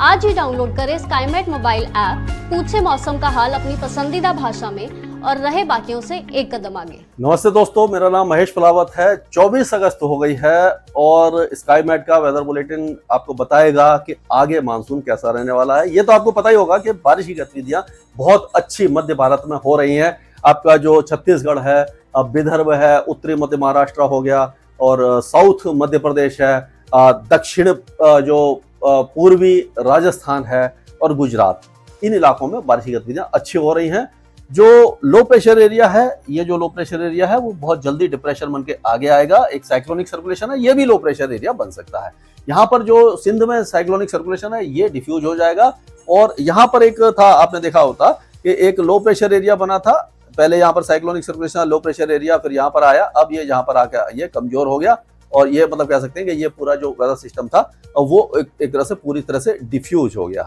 आज ही डाउनलोड करें Skymet mobile app, पूछे मौसम का हाल अपनी पसंदीदा भाषा में और रहे बाकियों से एक कदम आगे। नमस्ते दोस्तों, मेरा नाम महेश पलावत है। 24 अगस्त हो गई है और स्काईमेट का वेदर बुलेटिन आपको बताएगा कि आगे मानसून कैसा रहने वाला है। ये तो आपको पता ही होगा कि बारिश की गतिविधियां बहुत अच्छी मध्य भारत में हो रही हैं। आपका जो छत्तीसगढ़ है, विदर्भ है, उत्तरी मध्य महाराष्ट्र हो गया और साउथ मध्य प्रदेश है, दक्षिण जो पूर्वी राजस्थान है और गुजरात, इन इलाकों में बारिश की गतिविधियां अच्छी हो रही हैं। जो लो प्रेशर एरिया है, ये जो लो प्रेशर एरिया है वो बहुत जल्दी डिप्रेशन बन के आगे आएगा। एक साइक्लोनिक सर्कुलेशन है, ये भी लो प्रेशर एरिया बन सकता है। यहाँ पर जो सिंध में साइक्लोनिक सर्कुलेशन है ये डिफ्यूज हो जाएगा। और यहाँ पर एक था, आपने देखा होता कि एक लो प्रेशर एरिया बना था, पहले यहाँ पर cyclonic circulation, low pressure area, फिर यहाँ पर आया, अब ये यहाँ पर आकर ये कमजोर हो गया और ये मतलब कह सकते हैं कि ये पूरा जो वेदर सिस्टम था वो एक तरह से पूरी तरह से डिफ्यूज हो गया।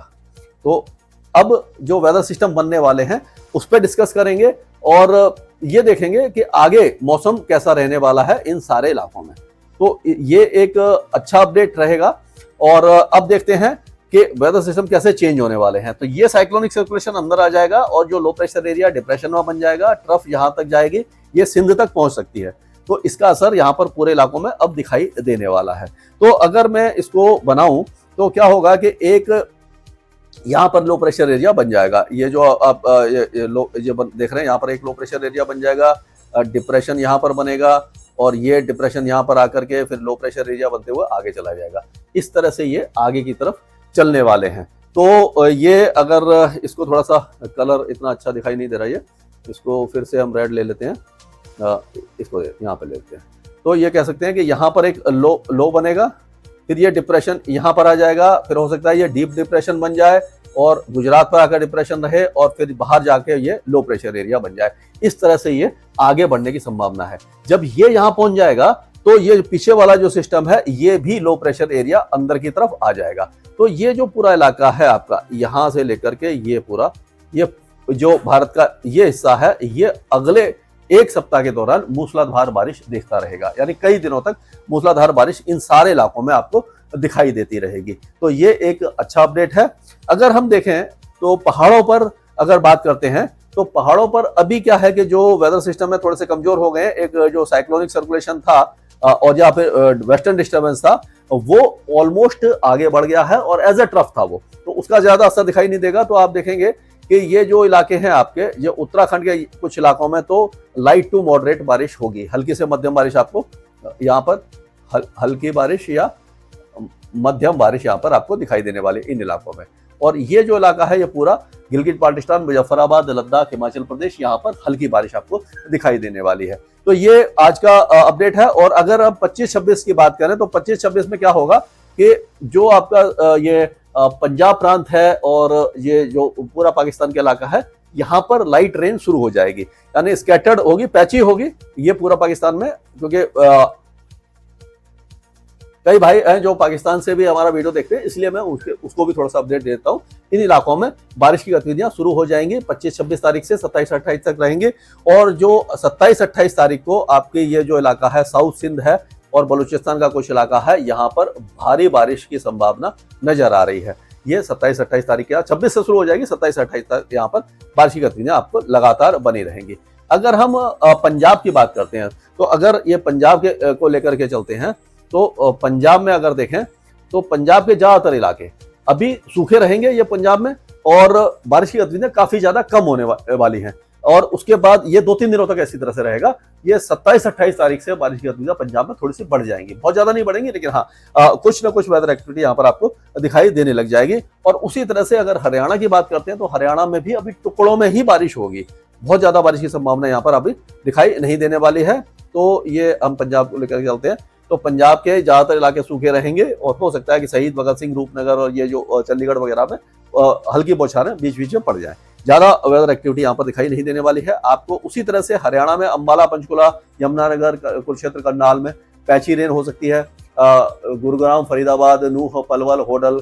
तो अब जो वेदर सिस्टम बनने वाले हैं उस पर डिस्कस करेंगे और ये देखेंगे कि आगे मौसम कैसा रहने वाला है इन सारे इलाकों में। तो ये एक अच्छा अपडेट रहेगा। और अब देखते हैं कि वेदर सिस्टम कैसे चेंज होने वाले हैं। तो ये साइक्लोनिक सर्कुलेशन अंदर आ जाएगा और जो लो प्रेशर एरिया डिप्रेशन में बन जाएगा, ट्रफ यहाँ तक जाएगी, ये सिंध तक पहुंच सकती है। तो इसका असर यहाँ पर पूरे इलाकों में अब दिखाई देने वाला है। तो अगर मैं इसको बनाऊं तो क्या होगा कि एक यहाँ पर लो प्रेशर एरिया बन जाएगा। ये जो आप ये देख रहे हैं, यहाँ पर एक लो प्रेशर एरिया बन जाएगा, डिप्रेशन यहाँ पर बनेगा और ये डिप्रेशन यहाँ पर आकर के फिर लो प्रेशर एरिया बनते हुए आगे चला जाएगा। इस तरह से ये आगे की तरफ चलने वाले हैं। तो ये अगर इसको थोड़ा सा कलर इतना अच्छा दिखाई नहीं दे रहा है, इसको फिर से हम रेड ले लेते हैं, इसको यहाँ पर लेते हैं। तो ये कह सकते हैं कि यहाँ पर एक लो बनेगा, फिर ये डिप्रेशन यहाँ पर आ जाएगा, फिर हो सकता है ये डीप डिप्रेशन बन जाए और गुजरात पर आकर डिप्रेशन रहे और फिर बाहर जाके ये लो प्रेशर एरिया बन जाए। इस तरह से ये आगे बढ़ने की संभावना है। जब ये यहाँ पहुंच जाएगा तो ये पीछे वाला जो सिस्टम है ये भी लो प्रेशर एरिया अंदर की तरफ आ जाएगा। तो ये जो पूरा इलाका है आपका, यहाँ से लेकर के ये पूरा, ये जो भारत का ये हिस्सा है, ये अगले एक सप्ताह के दौरान मूसलाधार बारिश देखता रहेगा। यानी कई दिनों तक मूसलाधार बारिश इन सारे इलाकों में आपको दिखाई देती रहेगी। तो ये एक अच्छा अपडेट है। अगर हम देखें तो पहाड़ों पर अगर बात करते हैं तो पहाड़ों पर अभी क्या है कि जो वेदर सिस्टम है थोड़े से कमजोर हो गए। एक जो साइक्लोनिक सर्कुलेशन था और या फिर वेस्टर्न डिस्टर्बेंस था वो ऑलमोस्ट आगे बढ़ गया है और एज ए ट्रफ था वो, तो उसका ज्यादा असर दिखाई नहीं देगा। तो आप देखेंगे कि ये जो इलाके हैं आपके, ये उत्तराखंड के कुछ इलाकों में तो लाइट टू मॉडरेट बारिश होगी, हल्की से मध्यम बारिश आपको यहाँ पर हल्की बारिश या मध्यम बारिश यहाँ पर आपको दिखाई देने वाली इन इलाकों में। और ये जो इलाका है ये पूरा गिलगित बाल्टिस्तान, मुजफ्फराबाद, लद्दाख, हिमाचल प्रदेश, यहाँ पर हल्की बारिश आपको दिखाई देने वाली है। तो ये आज का अपडेट है। और अगर अब 25-26 की बात करें तो 25-26 में क्या होगा कि जो आपका ये पंजाब प्रांत है और ये जो पूरा पाकिस्तान का इलाका है, यहाँ पर लाइट रेन शुरू हो जाएगी, यानी स्कैटर्ड होगी, पैची होगी ये पूरा पाकिस्तान में। क्योंकि कई भाई हैं जो पाकिस्तान से भी हमारा वीडियो देखते हैं, इसलिए मैं उसको भी थोड़ा सा अपडेट देता हूँ। इन इलाकों में बारिश की गतिविधियां शुरू हो जाएंगी 25-26 तारीख से 27-28 तक रहेंगे। और जो 27-28 तारीख को आपके ये जो इलाका है, साउथ सिंध है और बलूचिस्तान का कुछ इलाका है, यहाँ पर भारी बारिश की संभावना नजर आ रही है। ये 27-28 तारीख के 26 से शुरू हो जाएगी, 27-28 तक यहाँ पर बारिश की गतिविधियां आपको लगातार बनी रहेंगी। अगर हम पंजाब की बात करते हैं तो अगर ये पंजाब के को लेकर के चलते हैं तो पंजाब में अगर देखें तो पंजाब के ज्यादातर इलाके अभी सूखे रहेंगे ये पंजाब में और बारिश की गतिविधियां काफी ज्यादा कम होने वाली हैं। और उसके बाद ये 2-3 दिनों तक ऐसी तरह से रहेगा। ये 27-28 तारीख से बारिश की गतिविधियां पंजाब में थोड़ी सी बढ़ जाएंगी, बहुत ज्यादा नहीं बढ़ेंगी, लेकिन हाँ कुछ ना कुछ वेदर एक्टिविटी यहाँ पर आपको दिखाई देने लग जाएगी। और उसी तरह से अगर हरियाणा की बात करते हैं तो हरियाणा में भी अभी टुकड़ों में ही बारिश होगी, बहुत ज्यादा बारिश की संभावना यहाँ पर अभी दिखाई नहीं देने वाली है। तो ये हम पंजाब को लेकर चलते हैं तो पंजाब के ज्यादातर इलाके सूखे रहेंगे और हो सकता है कि शहीद भगत सिंह, रूपनगर और ये जो चंडीगढ़ वगैरह में हल्की बौछारें बीच बीच में पड़ जाए। ज्यादा वेदर एक्टिविटी यहाँ पर दिखाई नहीं देने वाली है आपको। उसी तरह से हरियाणा में अंबाला, पंचकुला, यमुनानगर, कुरुक्षेत्र, करनाल में पैची रेन हो सकती है। गुरुग्राम, फरीदाबाद, नूह, पलवल, होडल,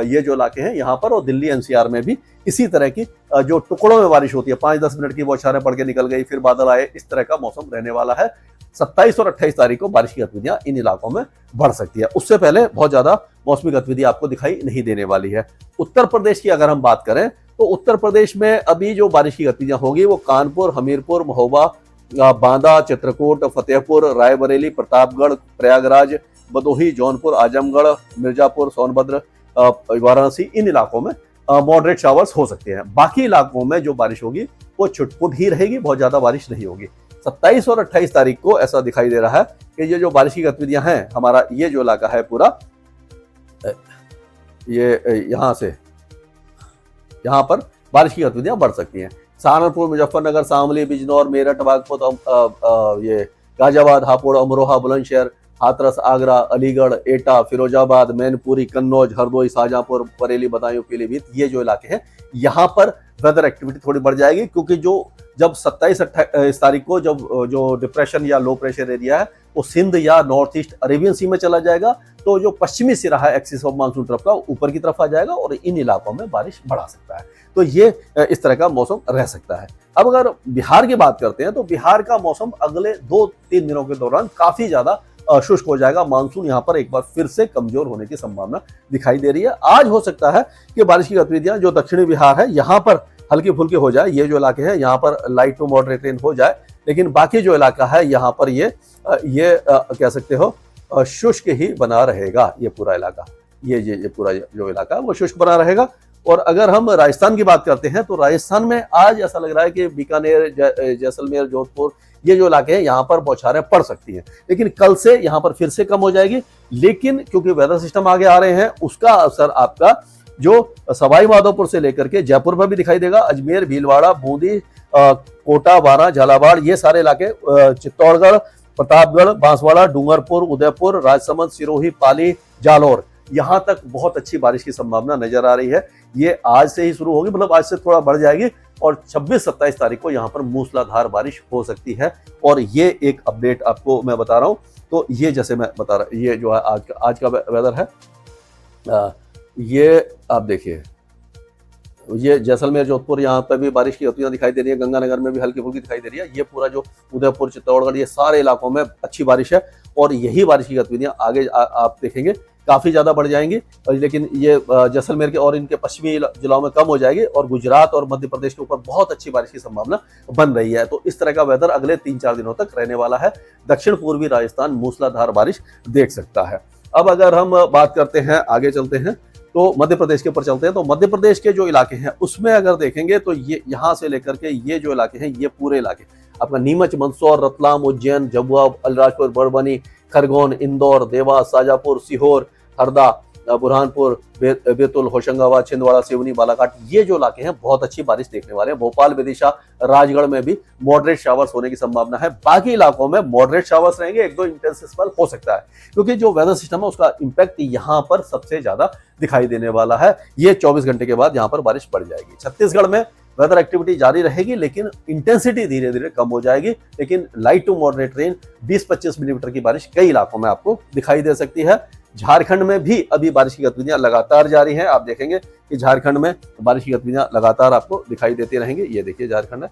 ये जो इलाके हैं यहाँ पर, और दिल्ली एनसीआर में भी इसी तरह की जो टुकड़ों में बारिश होती है, 5-10 मिनट की बौछारें पड़ के निकल गई, फिर बादल आए, इस तरह का मौसम रहने वाला है। 27 और 28 तारीख को बारिश की गतिविधियां इन इलाकों में बढ़ सकती है। उससे पहले बहुत ज्यादा मौसमी गतिविधि आपको दिखाई नहीं देने वाली है। उत्तर प्रदेश की अगर हम बात करें तो उत्तर प्रदेश में अभी जो बारिश की गतिविधियां होगी वो कानपुर, हमीरपुर, महोबा, बांदा, चित्रकूट, फतेहपुर, रायबरेली, प्रतापगढ़, प्रयागराज, भदोही, जौनपुर, आजमगढ़, मिर्जापुर, सोनभद्र, वाराणसी, इन इलाकों में मॉडरेट शावर्स हो सकते हैं। बाकी इलाकों में जो बारिश होगी वो छुटपुट ही रहेगी, बहुत ज्यादा बारिश नहीं होगी। 27 और 28 तारीख को ऐसा दिखाई दे रहा है कि ये जो बारिश की गतिविधियां हैं, हमारा ये जो इलाका है पूरा, ये यहाँ से यहाँ पर बारिश की गतिविधियां बढ़ सकती हैं। सहारनपुर, मुजफ्फरनगर, शामली, बिजनौर, मेरठ, बागपत, ये गाजियाबाद, हापुड़, अमरोहा, बुलंदशहर, हाथरस, आगरा, अलीगढ़, एटा, फिरोजाबाद, मैनपुरी, कन्नौज, हरदोई, शाहजहांपुर, बरेली, बदायूं, पीलीभीत, ये जो इलाके हैं यहाँ पर वेदर एक्टिविटी थोड़ी बढ़ जाएगी, क्योंकि जब 27-28 तारीख को जब जो डिप्रेशन या लो प्रेशर एरिया है वो सिंध या नॉर्थ ईस्ट अरेबियन सी में चला जाएगा, तो जो पश्चिमी सिरा है एक्सिस ऑफ मानसून तरफ का ऊपर की तरफ आ जाएगा और इन इलाकों में बारिश बढ़ा सकता है। तो ये इस तरह का मौसम रह सकता है। अब अगर बिहार की बात करते हैं तो बिहार का मौसम अगले 2-3 दिनों के दौरान काफी ज्यादा शुष्क हो जाएगा। मानसून यहाँ पर एक बार फिर से कमजोर होने की संभावना दिखाई दे रही है। आज हो सकता है कि बारिश की गतिविधियां जो दक्षिणी बिहार है यहाँ पर हल्की फुल्की हो जाए, ये जो इलाके हैं यहाँ पर लाइट टू मॉडरेट रेन हो जाए, लेकिन बाकी जो इलाका है यहाँ पर ये कह सकते हो शुष्क ही बना रहेगा। ये पूरा इलाका, ये पूरा जो इलाका है वो शुष्क बना रहेगा। और अगर हम राजस्थान की बात करते हैं तो राजस्थान में आज ऐसा लग रहा है कि बीकानेर, जैसलमेर, जोधपुर, ये जो इलाके हैं यहाँ पर बौछारें पड़ सकती हैं, लेकिन कल से यहाँ पर फिर से कम हो जाएगी। लेकिन क्योंकि वेदर सिस्टम आगे आ रहे हैं, उसका असर आपका जो सवाई माधोपुर से लेकर के जयपुर पर भी दिखाई देगा। अजमेर, भीलवाड़ा, बूंदी, कोटा, बारां, झालावाड़, ये सारे इलाके, चित्तौड़गढ़, प्रतापगढ़, बांसवाड़ा, डूंगरपुर, उदयपुर, राजसमंद, सिरोही, पाली, जालौर, यहाँ तक बहुत अच्छी बारिश की संभावना नजर आ रही है। ये आज से ही शुरू होगी, मतलब आज से थोड़ा बढ़ जाएगी और 26-27 तारीख को यहाँ पर मूसलाधार बारिश हो सकती है। और ये एक अपडेट आपको मैं बता रहा हूँ। तो ये जैसे मैं बता रहा, ये जो है आज का वेदर है, ये आप देखिए, ये जैसलमेर, जोधपुर, यहाँ पर भी बारिश की गतिविधियां दिखाई दे रही है। गंगानगर में भी हल्की फुल्की दिखाई दे रही है। ये पूरा जो उदयपुर, चित्तौड़गढ़, ये सारे इलाकों में अच्छी बारिश है और यही बारिश की गतिविधियां आगे आप देखेंगे काफी ज्यादा बढ़ जाएंगी। लेकिन ये जैसलमेर के और इनके पश्चिमी जिलों में कम हो जाएगी और गुजरात और मध्य प्रदेश के ऊपर बहुत अच्छी बारिश की संभावना बन रही है। तो इस तरह का वेदर अगले 3-4 दिनों तक रहने वाला है। दक्षिण पूर्वी राजस्थान मूसलाधार बारिश देख सकता है। अब अगर हम बात करते हैं, आगे चलते हैं तो मध्य प्रदेश के ऊपर चलते हैं। तो मध्य प्रदेश के जो इलाके हैं उसमें अगर देखेंगे तो ये यहाँ से लेकर के ये जो इलाके हैं, ये पूरे इलाके आपका नीमच, मंदसौर, रतलाम, उज्जैन, झाबुआ, अलीराजपुर, बड़वानी, खरगोन, इंदौर, देवास, शाजापुर, सीहोर, हरदा, बुरहानपुर, बैतूल, होशंगाबाद, छिंदवाड़ा, सिवनी, बालाघाट, ये जो इलाके हैं बहुत अच्छी बारिश देखने वाले हैं। भोपाल, विदिशा, राजगढ़ में भी मॉडरेट शावर्स होने की संभावना है। बाकी इलाकों में मॉडरेट शावर्स रहेंगे, 1-2 इंटेंसिव स्पेल हो सकता है, क्योंकि जो वेदर सिस्टम है उसका इंपैक्ट यहाँ पर सबसे ज्यादा दिखाई देने वाला है। ये 24 घंटे के बाद यहाँ पर बारिश बढ़ जाएगी। छत्तीसगढ़ में वेदर एक्टिविटी जारी रहेगी, लेकिन इंटेंसिटी धीरे धीरे कम हो जाएगी। लेकिन light to moderate rain 20-25 millimetre की बारिश कई इलाकों में आपको दिखाई दे सकती है। झारखंड में भी अभी बारिश की गतिविधियां लगातार जारी हैं। आप देखेंगे कि झारखंड में बारिश की गतिविधियां लगातार आपको दिखाई देती रहेंगी। ये देखिए झारखंड है,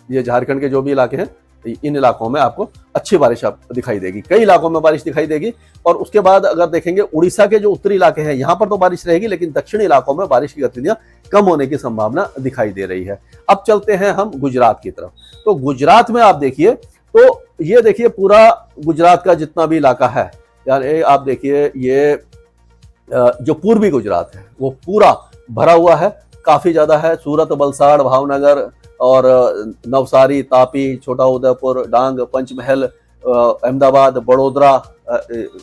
ये झारखंड के जो भी इलाके हैं, इन इलाकों में आपको अच्छी बारिश आपको दिखाई देगी। कई इलाकों में बारिश दिखाई देगी। और उसके बाद अगर देखेंगे उड़ीसा के जो उत्तरी इलाके हैं, यहाँ पर तो बारिश रहेगी, लेकिन दक्षिणी इलाकों में बारिश की गतिविधियां कम होने की संभावना दिखाई दे रही है। अब चलते हैं हम गुजरात की तरफ। तो गुजरात में आप देखिए, तो ये देखिए पूरा गुजरात का जितना भी इलाका है, यानी आप देखिए ये जो पूर्वी गुजरात है वो पूरा भरा हुआ है, काफी ज्यादा है। सूरत, वलसाड़, भावनगर और नवसारी, तापी, छोटा उदयपुर, डांग, पंचमहल, अहमदाबाद, बड़ोदरा,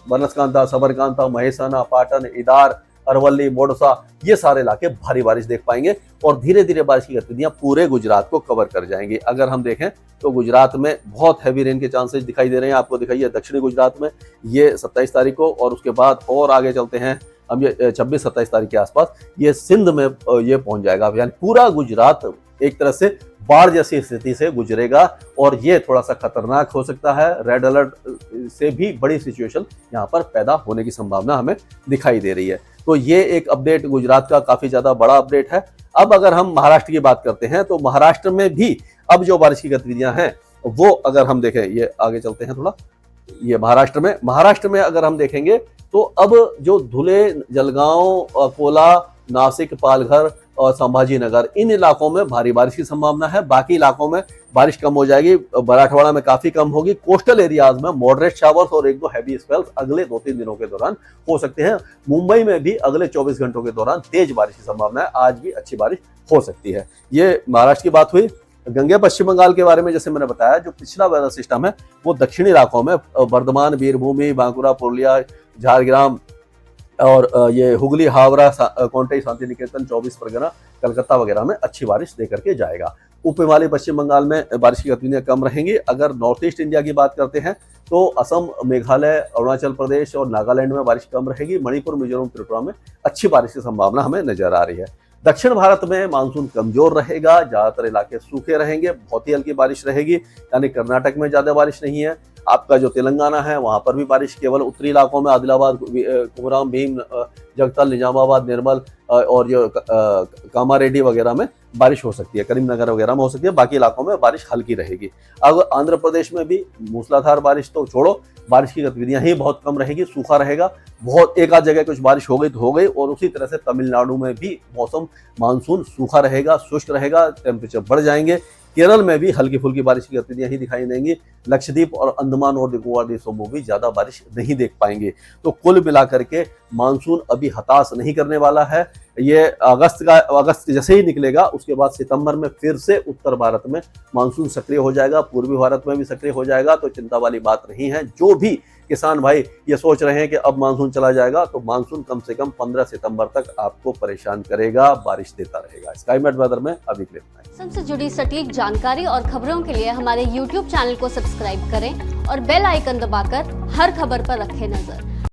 बनसकांता, सबरकांता, महेसाना, पाटन, इदार, अरवली, मोडसा, ये सारे इलाके भारी बारिश देख पाएंगे और धीरे धीरे बारिश की गतिविधियां पूरे गुजरात को कवर कर जाएंगी। अगर हम देखें तो गुजरात में बहुत हैवी रेन के चांसेस दिखाई दे रहे हैं। आपको दिखाइए दक्षिणी गुजरात में ये 27 तारीख को, और उसके बाद और आगे चलते हैं हम, ये 26-27 तारीख के आसपास ये सिंध में ये पहुंच जाएगा। यानी पूरा गुजरात एक तरह से बाढ़ जैसी स्थिति से गुजरेगा और ये थोड़ा सा खतरनाक हो सकता है। रेड अलर्ट से भी बड़ी सिचुएशन यहाँ पर पैदा होने की संभावना हमें दिखाई दे रही है। तो ये एक अपडेट गुजरात का काफी ज्यादा बड़ा अपडेट है। अब अगर हम महाराष्ट्र की बात करते हैं तो महाराष्ट्र में भी अब जो बारिश की गतिविधियां हैं वो अगर हम देखें, ये आगे चलते हैं थोड़ा, ये महाराष्ट्र में अगर हम देखेंगे तो अब जो धुले, जलगांव, अकोला, नासिक, पालघर और संभाजीनगर, इन इलाकों में भारी बारिश की संभावना है। बाकी इलाकों में बारिश कम हो जाएगी, मराठवाड़ा में काफी कम होगी। कोस्टल एरियाज में मॉडरेट शावर्स और 1-2 हैवी स्पेल्स अगले 2-3 दिनों के दौरान हो सकते हैं। मुंबई में भी अगले 24 घंटों के दौरान तेज बारिश की संभावना है, आज भी अच्छी बारिश हो सकती है। ये महाराष्ट्र की बात हुई। गंगे पश्चिम बंगाल के बारे में जैसे मैंने बताया, जो पिछला वेदर सिस्टम है वो दक्षिणी इलाकों में बर्धमान, वीरभूमि, बांकुरा, पुरुलिया, झारग्राम और ये हुगली, हावड़ा, कोंटई, शांति निकेतन, 24 परगना, कलकत्ता वगैरह में अच्छी बारिश दे करके जाएगा। उप हिमालय पश्चिम बंगाल में बारिश की गतिविधियां कम रहेंगी। अगर नॉर्थ ईस्ट इंडिया की बात करते हैं तो असम, मेघालय, अरुणाचल प्रदेश और नागालैंड में बारिश कम रहेगी। मणिपुर, मिजोरम, त्रिपुरा में अच्छी बारिश की संभावना हमें नजर आ रही है। दक्षिण भारत में मानसून कमजोर रहेगा, ज्यादातर इलाके सूखे रहेंगे, बहुत ही हल्की बारिश रहेगी, यानी कर्नाटक में ज्यादा बारिश नहीं है। आपका जो तेलंगाना है वहां पर भी बारिश केवल उत्तरी इलाकों में, आदिलाबाद, कुमराम भीम, जगतल, निजामाबाद, निर्मल और जो कामारेड्डी वगैरह में बारिश हो सकती है, करीमनगर वगैरह में हो सकती है। बाकी इलाकों में बारिश हल्की रहेगी। अब आंध्र प्रदेश में भी मूसलाधार बारिश तो छोड़ो, बारिश की गतिविधियां ही बहुत कम रहेगी, सूखा रहेगा। बहुत एक आध जगह कुछ बारिश हो गई तो हो गई। और उसी तरह से तमिलनाडु में भी मौसम मानसून सूखा रहेगा, शुष्क रहेगा, टेम्परेचर बढ़ जाएंगे। केरल में भी हल्की फुल्की बारिश की गतिविधियां ही दिखाई देंगी। लक्षद्वीप और अंडमान और निकोबार देशों में भी ज्यादा बारिश नहीं देख पाएंगे। तो कुल मिलाकर के मानसून अभी हताश नहीं करने वाला है। ये अगस्त जैसे ही निकलेगा उसके बाद सितंबर में फिर से उत्तर भारत में मानसून सक्रिय हो जाएगा, पूर्वी भारत में भी सक्रिय हो जाएगा। तो चिंता वाली बात नहीं है। जो भी किसान भाई ये सोच रहे हैं कि अब मानसून चला जाएगा, तो मानसून कम से कम 15 सितंबर तक आपको परेशान करेगा, बारिश देता रहेगा। स्काईमेट वेदर में अभी के लिए इतना ही। मौसम से जुड़ी सटीक जानकारी और खबरों के लिए हमारे YouTube चैनल को सब्सक्राइब करें और बेल आइकन दबाकर हर खबर पर रखें नजर।